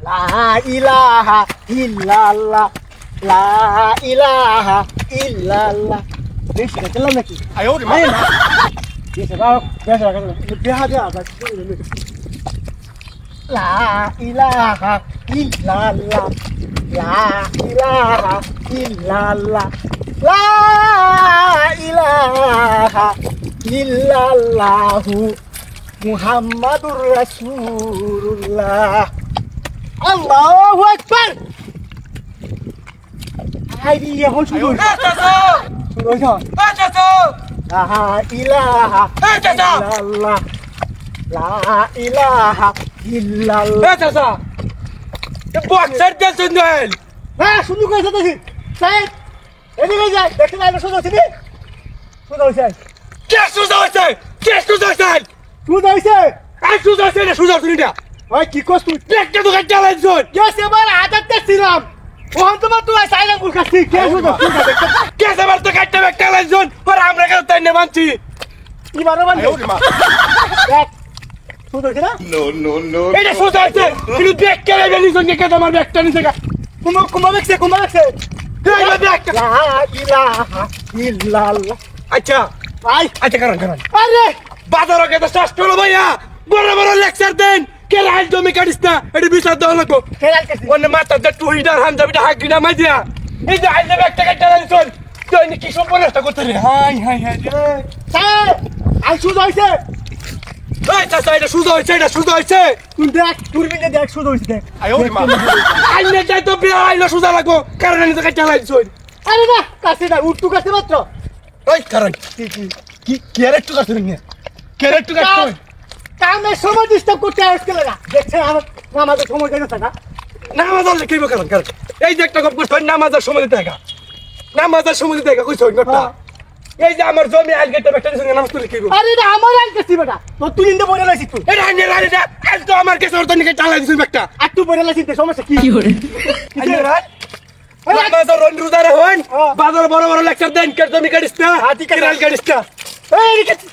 লা ইলাহা ইল্লাল্লাহ লা ইলাহা ইল্লাল্লাহ বেশি চললাম নাকি আয়ো রে মা বেশি রাও বেশি রাও বেহা দে আবার লা ইলাহা ইল্লাল্লাহ লা ইলাহা ইল্লাল্লাহ লা ইলাহা ইল্লাল্লাহু মুহাম্মাদুর রাসূলুল্লাহ আল্লাহু আকবার আইডি এখন শুরু শুরু হইছে লা ইলাহা ইল্লাল্লাহ লা ইলাহা ইল্লাল্লাহ বক্সার দে সুন্দর হ্যাঁ শুরু করেছে দেখি সাইড এদিকে যাই দেখতে পাইলে শুরু হচ্ছে শুরু হচ্ছে কে সুজা হইছে শুরু হচ্ছে আই সুজা হইছে না সুজা হইছে না ওই কি করছ তুই একটা দোকান চালাইছস গেছে আমার আদাতে ছিলাম ওহন তোমার তুই সাইডে বুলকাছি কে শুরু কে সেবার তো কাটতে ব্যাগ চালাইছস আর আমরা কেন তাই না মানছি কি মারো মানে আয়ো রে মা দেখ শুরু হচ্ছে না এটা সুজা হইছে কিন্তু ব্যাগ কে নিছস কে তোমার ব্যাগটা নিছে কা কুমা দেখছে এই ব্যাগটা লা ইলাহা ইল্লাল্লাহ আচ্ছা আই আচ্ছা কারণ আরে বাজারকে তো শ্বাস করো ভাইয়া বড় বড় লেকচার দেন কে রাইল জমি কাটিস না এটা বিচার দেওয়া লাগবো খেলাল কাছে অন্য মাথা যে টুইটার হামজাবিটা হাক গিনা মাই দিয়া এই যে আইলে একটা কাটা লাইছন তুই নি কি সব নষ্ট করতে রে হাই স্যার আই শুরু হইছে এই চাচা এটা সুজা হইছে তুই দেখ দূরবীনে দেখ শুরু হইছে দেখ আয়ো রে মা আইলে যাই তো বিয়া আইলে সুজা লাগবো কারণ আমি তো কাটা লাইছন আরে না কাছে না উঠু কাছে মাত্র ওই কারণ কি কেরে একটু কাটছ নি কেরে একটু কাটছ কামে সময় ডিস্টার্ব করতে আসছে না দেখছেন আমাদের সময় কেন থাকা নামাজ আল্লাহ কিব কারণ এই যে একটা গপ কইছ নামাজের সময় দিতে গা কইছ গটটা এই যে আমার জমি আইল গেটে একটা সঙ্গে নামাজ পড়লে কিব আরে এটা আমার আইল কাছে বেটা তো তুই ইন্দে বলে লাইছিস তুই এটা আইনে রাইলে দা আজ তো আমার কাছে ওর তো নিকে চালাই দিছিস একটা আর তুই বলে লাইছিস সমস্যা কি করে আইনে রাই বাজার রন রুদারে হন বাজার বড় বড় লেকচার দেন কে জমি কাটিস না হাতি কাটাল কাটিস না এই কাছে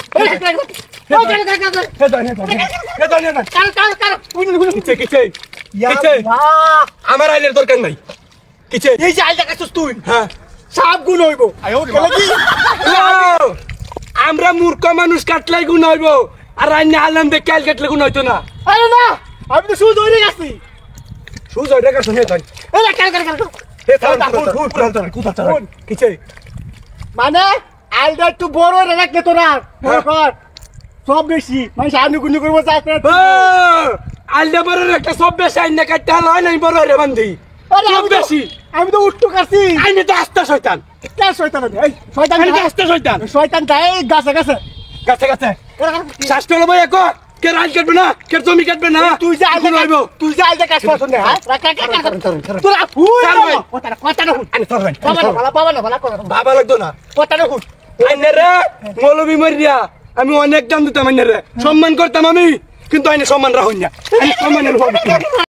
আমার আইলের দরকার নাই কিছে এই যে আইল দেখাচ্ছিস তুই হ্যাঁ সাপ গুণ হইব আমরা মূর্খ মানুষ কাটলাই গুণ হইব আর আইনে আলাম দেখে আইল কাটলে গুণ হইতো না আরে না আমি তো শুধু ধরে গেছি সুজ হইরা কাছ নে তাই এই কাল কিছে মানে আইলটা একটু বড় রে রাখলে তোরা বড় কর সব বেশি মানে সামনে গুনি করবো চাইতে আইলে বড় একটা সব বেশি আইনে কাটতে হয় নাই বড় রে বান্ধি সব বেশি আমি তো উঠতে কাছি আইনে তো আস্তা শয়তান কে শয়তান এই শয়তান আইনে তো আস্তা শয়তান শয়তান তাই গাছে গাছে গাছে গাছে শাস্ত্র লবো এক কে রাজ কাটবে না কে জমি কাটবে না তুই যা গুণ হইব তুই যা আইলটা কাজ করছ না হ্যাঁ তোরা হুই কথা না হুই আইনে সরবেন বাবা না ভালো কথা বাবা লাগতো না কথা না হুই আইনে রে মৌলবি মরিয়া আমি অনেক দাম দিতাম আইনে রে সম্মান করতাম আমি কিন্তু আইনে সম্মান রাখুন না সম্মানের